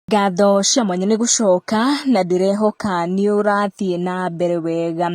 Ngatho cia mwanya nĩ gũcoka na ndirehoka nĩ ũrathiĩ na mbere wega.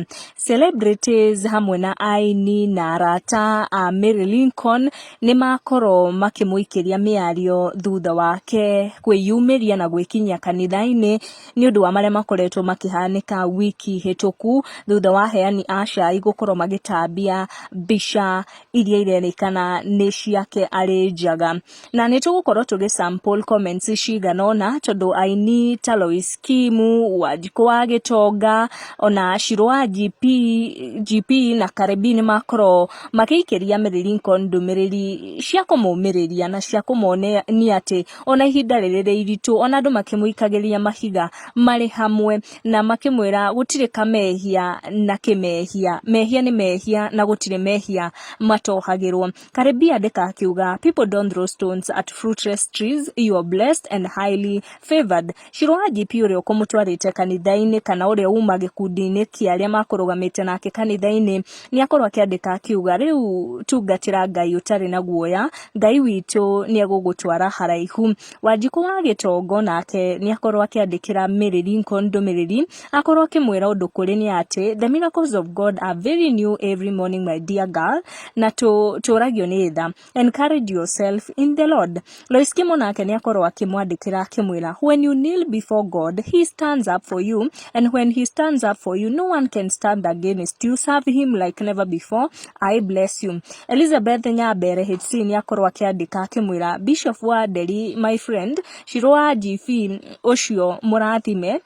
Celebrities hamwe na Aini na arata a Mary Lincoln nĩ makorwo makĩmũikĩria mĩario thutha wake kwĩyumĩria na gwĩkinyia kanitha-inĩ nĩ ũndũ wa marĩa makoretwo makĩhanĩka wiki hĩtũku thutha wa aheani a cai gũkorwo magĩtambia mbica iria irerĩkana nĩ ciake arĩ njaga. Na nĩ tũgũkorwo tũgĩ sample comments cigana ũna tondũ Aini ta Lois Kimu, Wanjikũ wa Gĩtonga, ona Shirũ wa GP na Karebi nĩ makorwo makĩikĩria Mary Lincoln ndũmĩrĩri cia kũmũmĩrĩria na cia kũmuonia atĩ ona ihinda rĩrĩ iritũ ona andũ makĩmũikagĩria mahiga marĩ hamwe na makĩmwĩra gũtirĩ kamehia na kĩmehia. Mehia nĩ mehia na gũtirĩ mehia matohagĩrwo. Karebi andĩka akiuga, people don't throw stones at fruitless trees, you are blessed and highly favored. Shirũ wa GP ũrĩa ũkũmũtwarĩte kanitha-inĩ kana ũrĩa uma gĩkundi-inĩ kĩa arĩa makũrũgamĩte nake kanitha-inĩ nĩ akorwo akĩandĩka akiuga, rĩu tungatĩra Ngai ũtarĩ na guoya, Ngai witũ nĩ egũgũtwara haraihu. Wanjikũ wa Gĩtonga nake nĩ akorwo akĩandĩkĩra Mary Lincoln ndũmĩrĩri akorwo akĩmwĩra ũndũ kũrĩ nĩ atĩ the miracles of God are very new every morning my dear girl, na tũragio nĩ tha, encourage yourself in the Lord. Lois Kimu nake nĩ akorwo akĩmwandĩkĩra akĩmwĩra, when you kneel before God he stands up for you, and when he stands up for you no one can stand against you. Serve him like never before. I bless you. Elizabeth Nyambere HC nĩ akorwo akĩandĩka akĩmwĩra, Bishop wa Nderi my friend, Shirũ wa GP ũcio mũrathime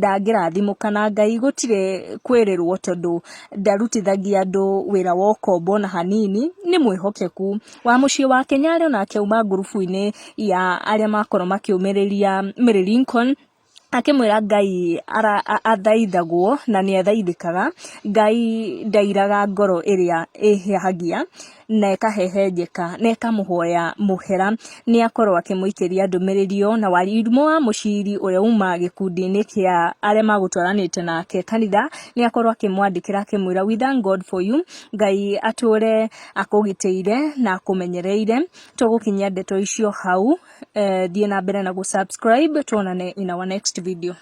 ndangĩrathimũka na Ngai gũtirĩ kwĩrĩrwo tondũ ndarutithagia andũ wĩra wa ũkombo na hanini, nĩ mwĩhokeku. Wa mũciĩ wa Kenyarĩ nake uma ngurubu-inĩ ya arĩa makorwo makĩũmĩrĩria Mary Lincoln akĩmwĩra Ngai athaithagwo na nĩ athaithĩkaga, Ngai ndairaga ngoro ĩrĩa ĩhĩhagia na ĩkahehenjeka na ĩkamũhoya mũhera. Nĩ akorwo akĩmũikĩria ndũmĩrĩri na Wairimu wa Mũciri ũrĩa uma gĩkundi-inĩ kĩa arĩa magũtwaranĩte nake kanitha nĩ akorwo akĩmwandĩkĩra akĩmwĩra, we thank God for you, Ngai atũre akũgitĩire na akũmenyereire. Tũgũkinyia ndeto icio hau, thiĩ na mbere na gũsubscribe, tuonane in our next video.